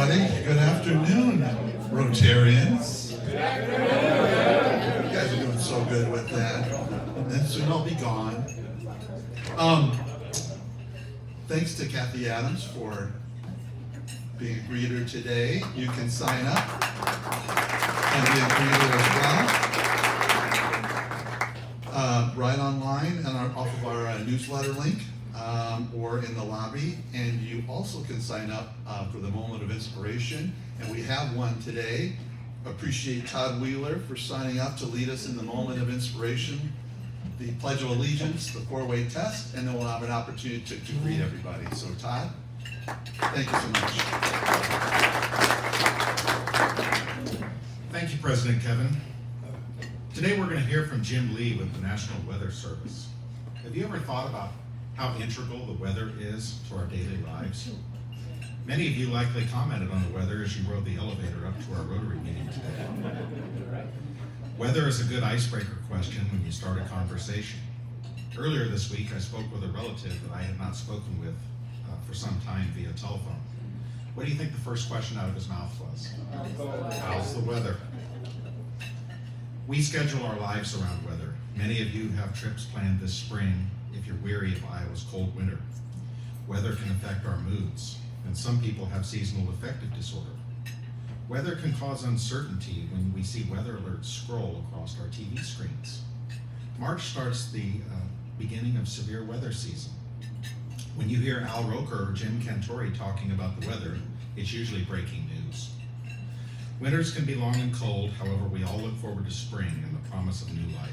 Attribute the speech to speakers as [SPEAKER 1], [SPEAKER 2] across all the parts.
[SPEAKER 1] everybody. Good afternoon, Rotarians. You guys are doing so good with that. And then soon I'll be gone. Thanks to Kathy Adams for being a greeter today. You can sign up and be a greeter as well. Right online and off of our newsletter link. Or in the lobby, and you also can sign up for the Moment of Inspiration, and we have one today. Appreciate Todd Wheeler for signing up to lead us in the Moment of Inspiration, the Pledge of Allegiance, the four-way test, and then we'll have an opportunity to greet everybody. So Todd, thank you so much.
[SPEAKER 2] Thank you, President Kevin. Today we're going to hear from Jim Lee with the National Weather Service. Have you ever thought about how integral the weather is to our daily lives? Many of you likely commented on the weather as you rode the elevator up to our Rotary meeting today. Weather is a good icebreaker question when you start a conversation. Earlier this week, I spoke with a relative that I had not spoken with for some time via telephone. What do you think the first question out of his mouth was? How's the weather? We schedule our lives around weather. Many of you have trips planned this spring if you're weary of Iowa's cold winter. Weather can affect our moods, and some people have seasonal affective disorder. Weather can cause uncertainty when we see weather alerts scroll across our TV screens. March starts the beginning of severe weather season. When you hear Al Roker or Jim Cantori talking about the weather, it's usually breaking news. Winters can be long and cold, however, we all look forward to spring and the promise of new life.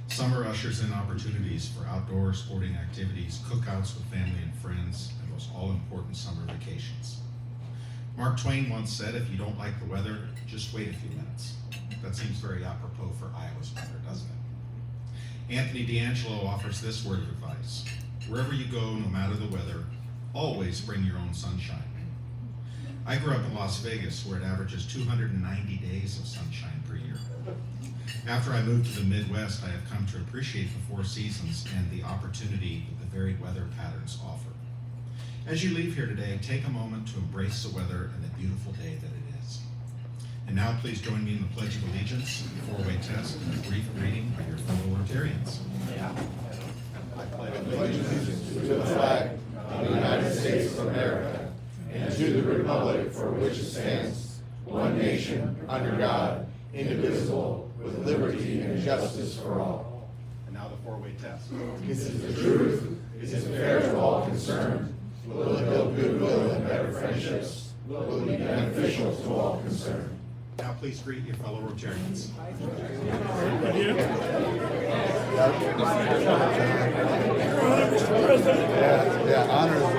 [SPEAKER 2] Summer ushers in opportunities for outdoor sporting activities, cookouts with family and friends, and those all-important summer vacations. Mark Twain once said, if you don't like the weather, just wait a few minutes. That seems very apropos for Iowa's weather, doesn't it? Anthony D'Angelo offers this word of advice. Wherever you go, no matter the weather, always bring your own sunshine. I grew up in Las Vegas, where it averages 290 days of sunshine per year. After I moved to the Midwest, I have come to appreciate the four seasons and the opportunity that the varied weather patterns offer. As you leave here today, take a moment to embrace the weather and the beautiful day that it is. And now please join me in the Pledge of Allegiance, the four-way test, and a brief reading by your fellow Rotarians.
[SPEAKER 3] I pledge allegiance to the flag of the United States of America and to the republic for which it stands, one nation, under God, indivisible, with liberty and justice for all.
[SPEAKER 2] And now the four-way test.
[SPEAKER 3] This is the truth, is it fair to all concerned, will it build goodwill and better friendships, will it be beneficial to all concerned.
[SPEAKER 2] Now please greet your fellow Rotarians.
[SPEAKER 3] Yeah, honor as well.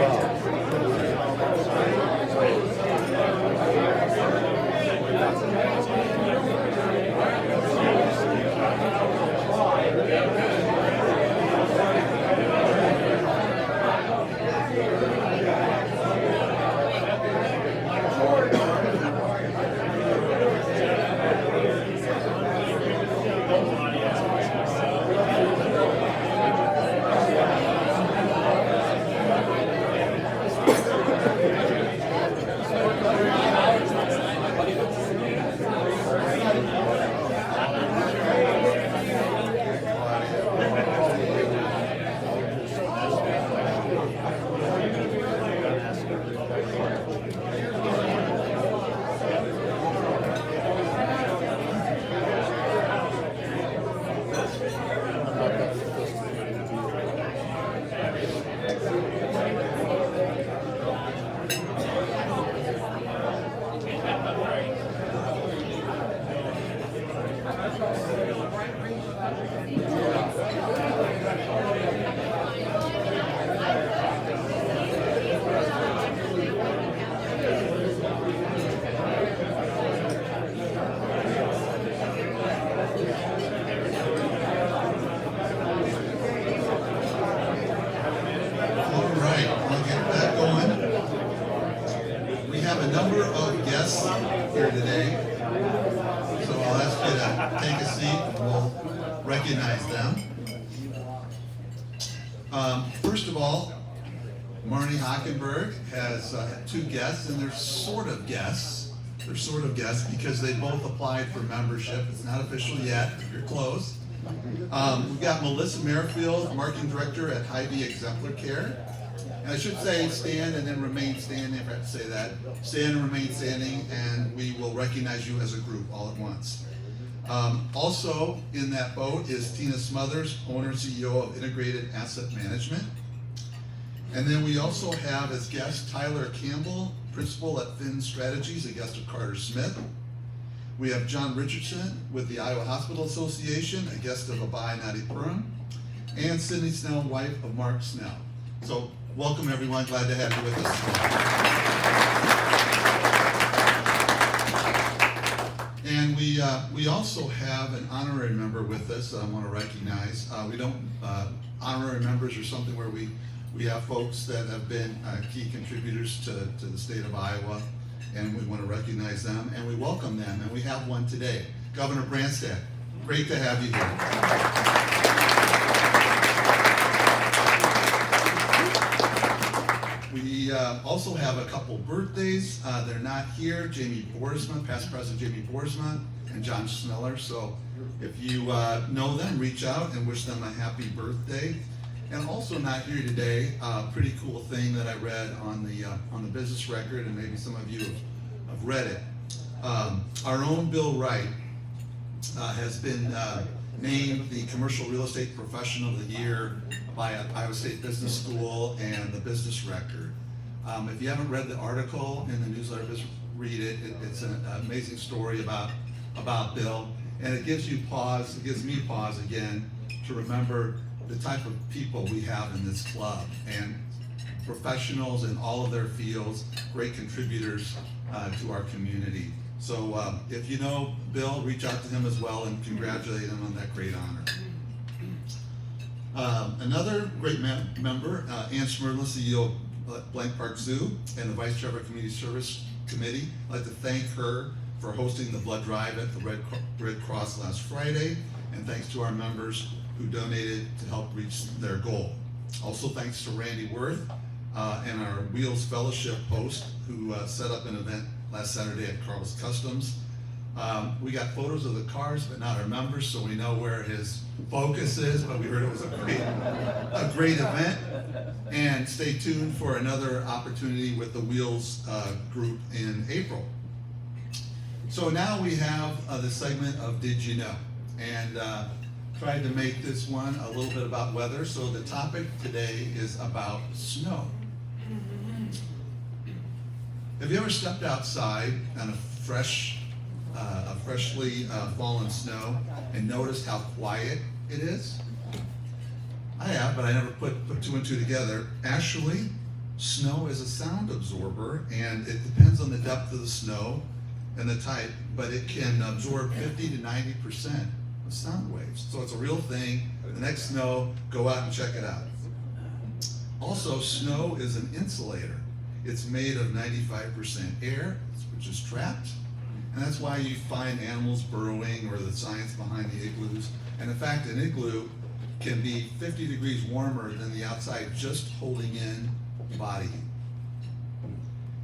[SPEAKER 1] here today. So I'll ask you to take a seat and we'll recognize them. First of all, Marnie Hockenberg has two guests, and they're sort of guests. They're sort of guests because they both applied for membership. It's not official yet. You're close. We've got Melissa Merrifield, Marketing Director at Hy-Vee Exemplar Care. And I should say stand and then remain standing, if I have to say that. Stand and remain standing, and we will recognize you as a group all at once. Also in that boat is Tina Smothers, owner and CEO of Integrated Asset Management. And then we also have as guest Tyler Campbell, principal at Finn Strategies, a guest of Carter Smith. We have John Richardson with the Iowa Hospital Association, a guest of Abai Nadi Purim, and Sydney Snell, wife of Mark Snell. So welcome everyone, glad to have you with us today. And we also have an honorary member with us that I want to recognize. Honorary members are something where we have folks that have been key contributors to the state of Iowa, and we want to recognize them, and we welcome them, and we have one today. Governor Branstad, great to have you here. We also have a couple birthdays. They're not here. Jamie Boersma, past President Jamie Boersma, and John Sneller. So if you know them, reach out and wish them a happy birthday. And also not here today, pretty cool thing that I read on the business record, and maybe some of you have read it. Our own Bill Wright has been named the Commercial Real Estate Professional of the Year by Iowa State Business School and the Business Record. If you haven't read the article in the newsletter, just read it. It's an amazing story about Bill, and it gives me pause again to remember the type of people we have in this club, and professionals in all of their fields, great contributors to our community. So if you know Bill, reach out to him as well and congratulate him on that great honor. Another great member, Ann Smerdlin, CEO of Blank Park Zoo and the Vice Chair of our Community Service Committee. I'd like to thank her for hosting the blood drive at the Red Cross last Friday, and thanks to our members who donated to help reach their goal. Also thanks to Randy Worth and our Wheels Fellowship host who set up an event last Saturday at Carl's Customs. We got photos of the cars, but not our members, so we know where his focus is, but we heard it was a great event. And stay tuned for another opportunity with the Wheels group in April. So now we have the segment of Did You Know? And tried to make this one a little bit about weather. So the topic today is about snow. Have you ever stepped outside on a freshly fallen snow and noticed how quiet it is? I have, but I never put two and two together. Actually, snow is a sound absorber, and it depends on the depth of the snow and the type, but it can absorb 50 to 90% of sound waves. So it's a real thing. The next snow, go out and check it out. Also, snow is an insulator. It's made of 95% air, which is trapped. And that's why you find animals burrowing, or the science behind the igloos. And in fact, an igloo can be 50 degrees warmer than the outside, just holding in body heat.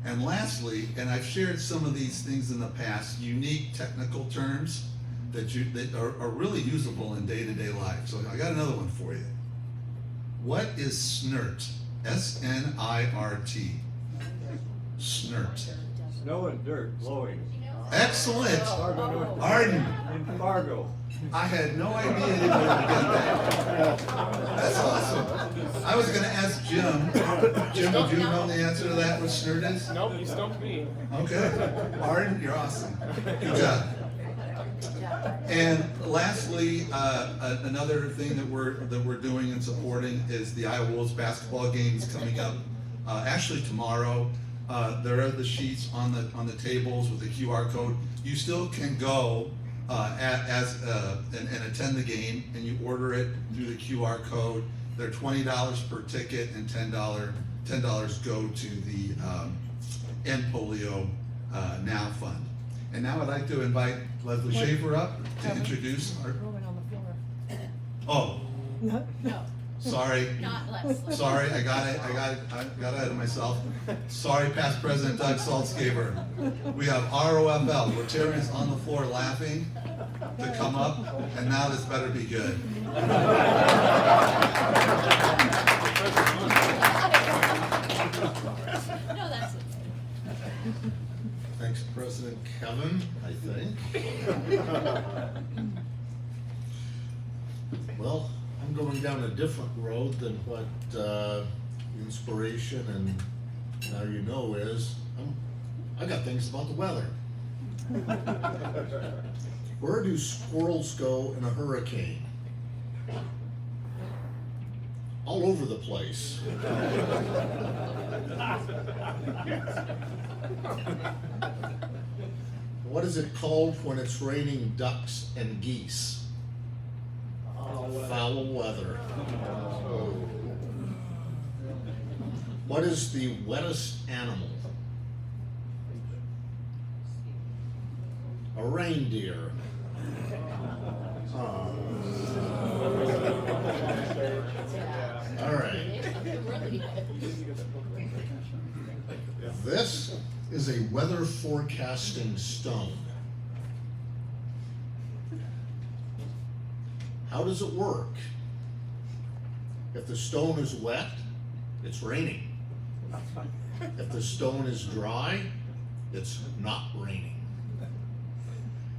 [SPEAKER 1] And lastly, and I've shared some of these things in the past, unique technical terms that are really usable in day-to-day life. So I got another one for you. What is SNIRT? S-N-I-R-T. SNIRT.
[SPEAKER 4] Snow and dirt blowing.
[SPEAKER 1] Excellent. Arden.
[SPEAKER 4] In Fargo.
[SPEAKER 1] I had no idea you were going to get that. That's awesome. I was going to ask Jim. Jim, would you know the answer to that, what SNIRT is?
[SPEAKER 5] Nope, you stumped me.
[SPEAKER 1] Okay. Arden, you're awesome. Good job. And lastly, another thing that we're doing and supporting is the Iowa Wolves basketball games coming up. Actually tomorrow. There are the sheets on the tables with the QR code. You still can go and attend the game, and you order it through the QR code. They're $20 per ticket, and $10 go to the End Polio Now Fund. And now I'd like to invite Leslie Schaefer up to introduce our.
[SPEAKER 6] Rolling on the floor.
[SPEAKER 1] Oh,
[SPEAKER 6] No.
[SPEAKER 1] Sorry.
[SPEAKER 5] Not Leslie.
[SPEAKER 1] Sorry, I got ahead of myself. Sorry, past President Doug Saltzgaber. We have ROFL, Rotarians on the floor laughing, to come up, and now this better be good.
[SPEAKER 5] No, that's it.
[SPEAKER 3] Thanks, President Kevin, I think. Well, I'm going down a different road than what inspiration and now you know is. I got things about the weather. Where do squirrels go in a hurricane? All over the place. What is it called when it's raining ducks and geese? Foul weather. What is the wettest animal? A reindeer. Oh. All right.
[SPEAKER 5] Really?
[SPEAKER 3] This is a weather forecasting stone. How does it work? If the stone is wet, it's raining. If the stone is dry, it's not raining.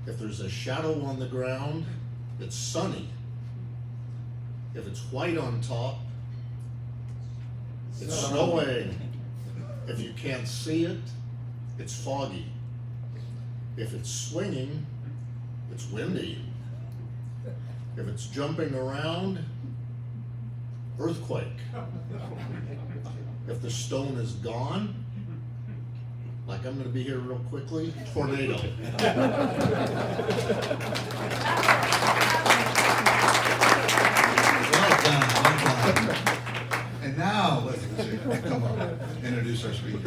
[SPEAKER 3] If there's a shadow on the ground, it's sunny. If it's white on top, it's snowing. If you can't see it, it's foggy. If it's swinging, it's windy. If it's jumping around, earthquake. If the stone is gone, like I'm gonna be here real quickly, tornado.
[SPEAKER 1] Well done. And now, let's come on, introduce our speaker.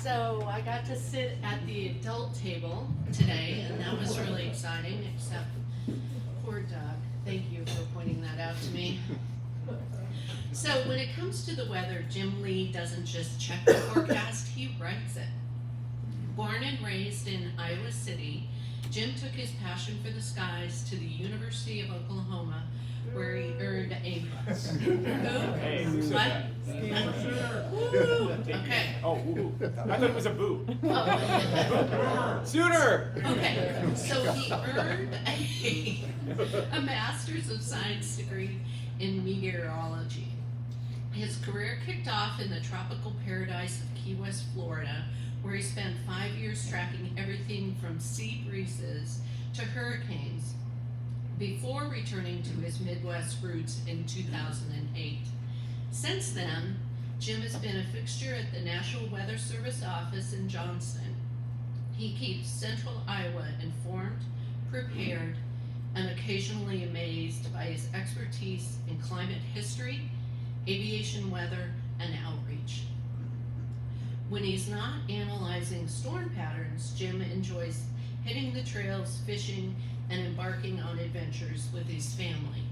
[SPEAKER 6] So I got to sit at the adult table today, and that was really exciting, except poor Doug. Thank you for pointing that out to me. So when it comes to the weather, Jim Lee doesn't just check the forecast, he writes it. Born and raised in Iowa City, Jim took his passion for the skies to the University of Oklahoma, where he earned a
[SPEAKER 4] Hey, who said
[SPEAKER 6] what?
[SPEAKER 4] that?
[SPEAKER 6] Woo! Okay.
[SPEAKER 4] Oh, woo. I thought it was a boo.
[SPEAKER 6] Oh.
[SPEAKER 4] Sooner!
[SPEAKER 6] Okay, so he earned a Master's of Science degree in meteorology. His career kicked off in the tropical paradise of Key West, Florida, where he spent 5 years tracking everything from sea breezes to hurricanes before returning to his Midwest roots in 2008. Since then, Jim has been a fixture at the National Weather Service office in Johnston. He keeps Central Iowa informed, prepared, and occasionally amazed by his expertise in climate history, aviation weather, and outreach. When he's not analyzing storm patterns, Jim enjoys hitting the trails, fishing, and embarking on adventures with his family.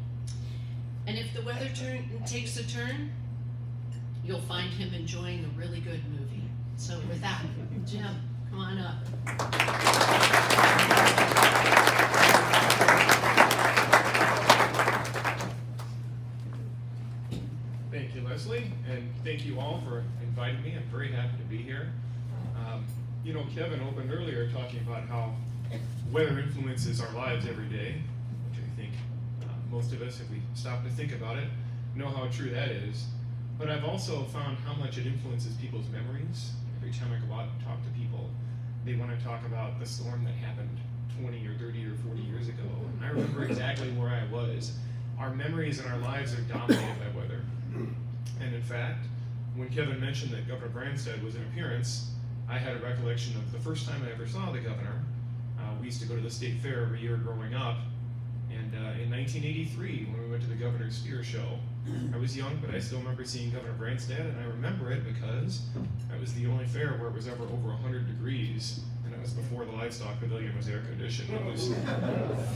[SPEAKER 6] And if the weather takes a turn, you'll find him enjoying a really good movie. So with that, Jim, come on up.
[SPEAKER 7] Thank you, Leslie, and thank you all for inviting me. I'm very happy to be here. You know, Kevin opened earlier talking about how weather influences our lives every day, which I think most of us, if we stop to think about it, know how true that is. But I've also found how much it influences people's memories. Every time I go out and talk to people, they want to talk about the storm that happened 20 or 30 or 40 years ago. And I remember exactly where I was. Our memories and our lives are dominated by weather. And in fact, when Kevin mentioned that Governor Branstad was in appearance, I had a recollection of the first time I ever saw the governor. We used to go to the state fair every year growing up. And in 1983, when we went to the Governor's Spear Show, I was young, but I still remember seeing Governor Branstad, and I remember it because that was the only fair where it was ever over 100 degrees, and it was before the lights livestock pavilion was air conditioned. It was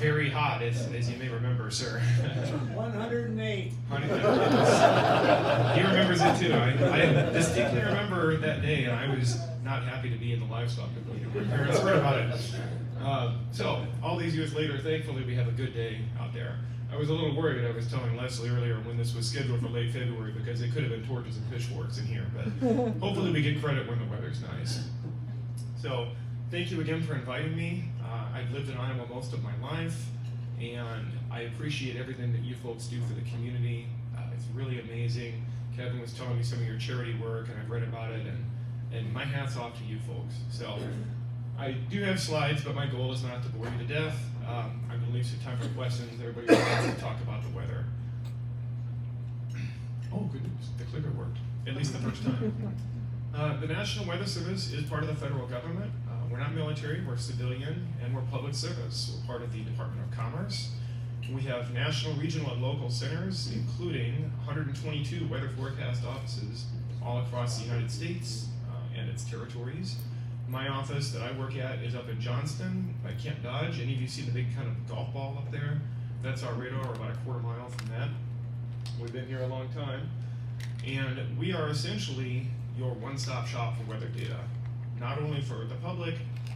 [SPEAKER 7] very hot, as you may remember, sir.
[SPEAKER 8] 108.
[SPEAKER 7] He remembers it too. I distinctly remember that day, and I was not happy to be in the livestock pavilion. My parents heard about it. So, all these years later, thankfully, we have a good day out there. I was a little worried. I was telling Leslie earlier when this was scheduled for late February because it could have been torches and pitchforks in here, but hopefully we get credit when the weather's nice. So, thank you again for inviting me. I've lived in Iowa most of my life, and I appreciate everything that you folks do for the community. It's really amazing. Kevin was telling me some of your charity work, and I've read about it, and my hat's off to you folks. So, I do have slides, but my goal is not to bore you to death. I'm going to leave some time for questions. Everybody wants to talk about the weather. Oh, good news. The clicker worked, at least the first time. The National Weather Service is part of the federal government. We're not military, we're civilian, and we're public service. We're part of the Department of Commerce. We have national, regional, and local centers, including 122 weather forecast offices all across the United States and its territories. My office that I work at is up in Johnston by Camp Dodge. Any of you see the big kind of golf ball up there? That's our radar. We're about a quarter mile from that. We've been here a long time. And we are essentially your one-stop shop for weather data, not only for the public,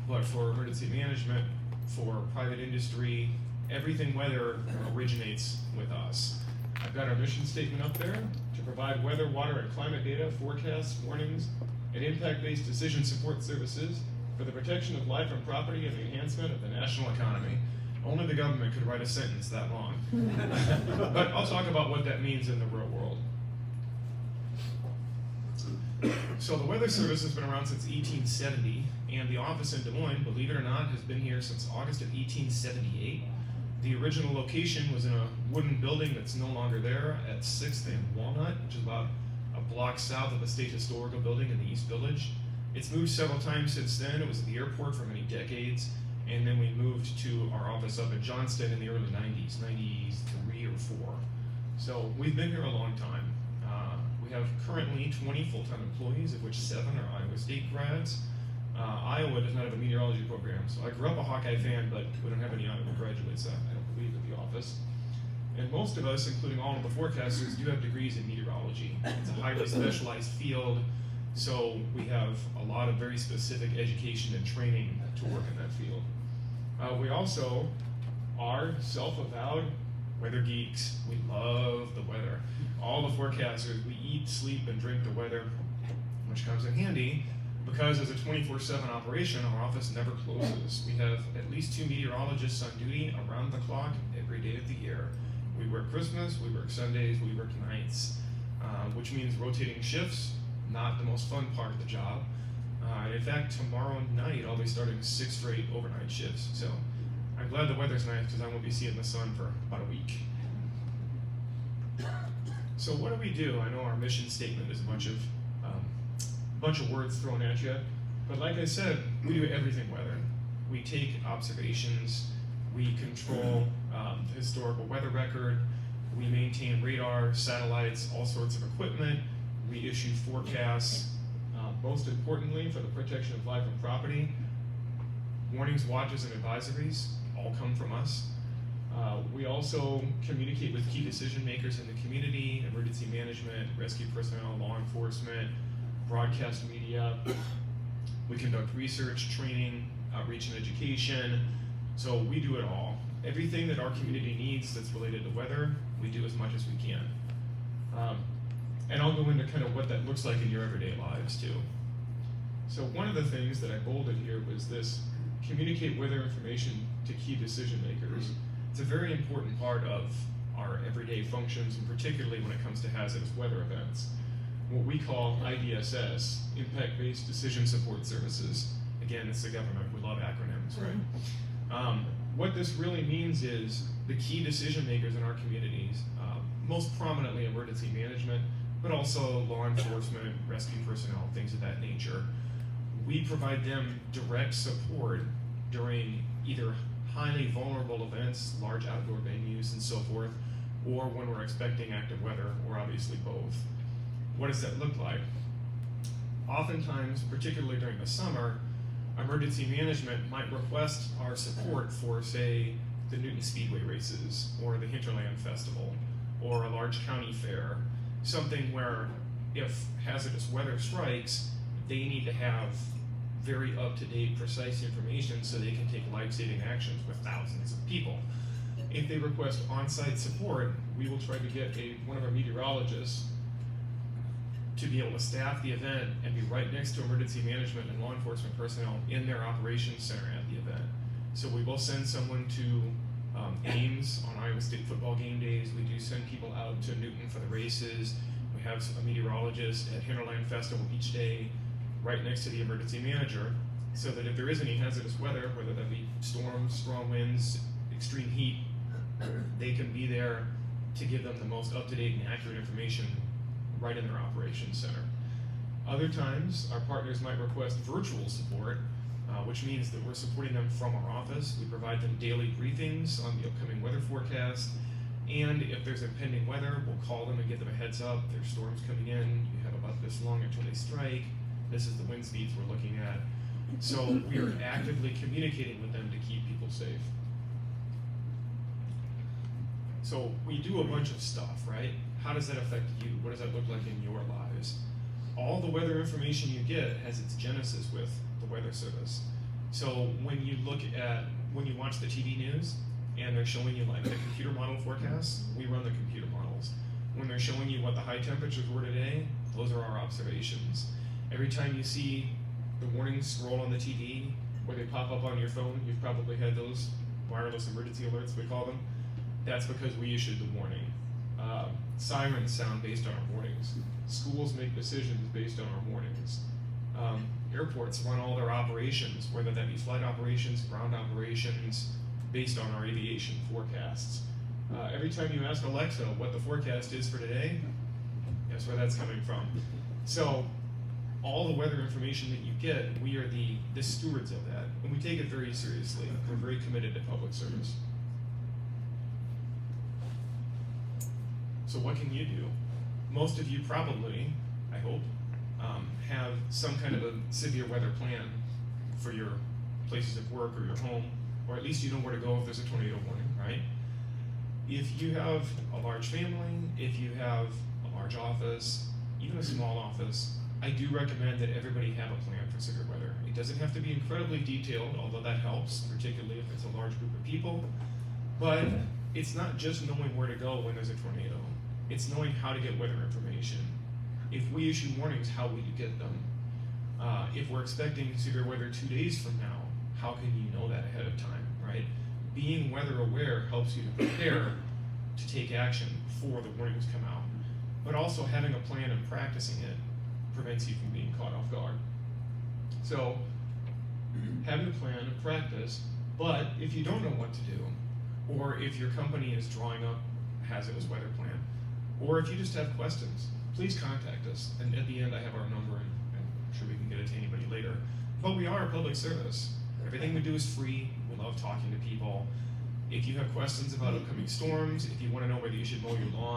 [SPEAKER 7] but for emergency management, for private industry. Everything weather originates with us. I've got our mission statement up there to provide weather, water, and climate data, forecasts, warnings, and impact-based decision support services for the protection of life and property and the enhancement of the national economy. Only the government could write a sentence that long. But I'll talk about what that means in the real world. So the Weather Service has been around since 1870, and the office in Des Moines, believe it or not, has been here since August of 1878. The original location was in a wooden building that's no longer there at 6th and Walnut, which is about a block south of the State Historical Building in the East Village. It's moved several times since then. It was at the airport for many decades, and then we moved to our office up in Johnston in the early 90s, 93 or 4. So we've been here a long time. We have currently 20 full-time employees, of which 7 are Iowa State grads. Iowa does not have a meteorology program, so I grew up a Hawkeye fan, but we don't have any Iowa graduates, I don't believe, at the office. And most of us, including all of the forecasters, do have degrees in meteorology. It's a highly specialized field, so we have a lot of very specific education and training to work in that field. We also are self-avowed weather geeks. We love the weather. All the forecasters, we eat, sleep, and drink the weather, which comes in handy because as a 24/7 operation, our office never closes. We have at least 2 meteorologists on duty around the clock every day of the year. We work Christmas, we work Sundays, we work nights, which means rotating shifts, not the most fun part of the job. In fact, tomorrow night I'll be starting 6 straight overnight shifts. So I'm glad the weather's nice because I won't be seeing the sun for about a week. So what do we do? I know our mission statement is a bunch of words thrown at you, but like I said, we do everything weather. We take observations, we control the historical weather record, we maintain radar, satellites, all sorts of equipment, we issue forecasts, most importantly for the protection of life and property. Warnings, watches, and advisories all come from us. We also communicate with key decision makers in the community, emergency management, rescue personnel, law enforcement, broadcast media. We conduct research, training, outreach, and education. So we do it all. Everything that our community needs that's related to weather, we do as much as we can. And I'll go into kind of what that looks like in your everyday lives too. So one of the things that I bolded here was this: communicate weather information to key decision makers. It's a very important part of our everyday functions, and particularly when it comes to hazardous weather events. What we call IDSS, Impact-Based Decision Support Services. Again, it's the government, we love acronyms, right? What this really means is the key decision makers in our communities, most prominently emergency management, but also law enforcement, rescue personnel, things of that nature. We provide them direct support during either highly vulnerable events, large outdoor venues and so forth, or when we're expecting active weather, or obviously both. What does that look like? Oftentimes, particularly during the summer, emergency management might request our support for, say, the Newton Speedway races, or the Hinterland Festival, or a large county fair, something where if hazardous weather strikes, they need to have very up-to-date, precise information so they can take life-saving actions with thousands of people. If they request on-site support, we will try to get one of our meteorologists to be able to staff the event and be right next to emergency management and law enforcement personnel in their operations center at the event. So we will send someone to Ames on Iowa State football game days. We do send people out to Newton for the races. We have a meteorologist at Hinterland Festival each day, right next to the emergency manager, so that if there is any hazardous weather, whether that be storms, strong winds, extreme heat, they can be there to give them the most up-to-date and accurate information right in their operations center. Other times, our partners might request virtual support, which means that we're supporting them from our office. We provide them daily briefings on the upcoming weather forecast, and if there's impending weather, we'll call them and give them a heads up. There's storms coming in, you have about this long until they strike. This is the wind speeds we're looking at. So we are actively communicating with them to keep people safe. So we do a bunch of stuff, right? How does that affect you? What does that look like in your lives? All the weather information you get has its genesis with the Weather Service. So when you watch the TV news and they're showing you like the computer model forecasts, we run the computer models. When they're showing you what the high temperatures were today, those are our observations. Every time you see the warnings scroll on the TV, where they pop up on your phone, you've probably had those wireless emergency alerts, we call them. That's because we issued the warning. Sirens sound based on our warnings. Schools make decisions based on our warnings. Airports run all their operations, whether that be flight operations, ground operations, based on our aviation forecasts. Every time you ask Alexa what the forecast is for today, guess where that's coming from. So all the weather information that you get, we are the stewards of that, and we take it very seriously. We're very committed to public service. So what can you do? Most of you probably, I hope, have some kind of a severe weather plan for your places of work or your home, or at least you know where to go if there's a tornado warning, right? If you have a large family, if you have a large office, even a small office, I do recommend that everybody have a plan for severe weather. It doesn't have to be incredibly detailed, although that helps, particularly if it's a large group of people. But it's not just knowing where to go when there's a tornado. It's knowing how to get weather information. If we issue warnings, how will you get them? If we're expecting severe weather 2 days from now, how can you know that ahead of time, right? Being weather aware helps you to prepare to take action before the warnings come out. But also having a plan and practicing it prevents you from being caught off guard. So, having a plan and practice, but if you don't know what to do, or if your company is drawing up a hazardous weather plan, or if you just have questions, please contact us. And at the end, I have our number, and I'm sure we can get it to anybody later. But we are a public service. Everything we do is free. We love talking to people. If you have questions about upcoming storms, if you want to know whether you should mow your lawn,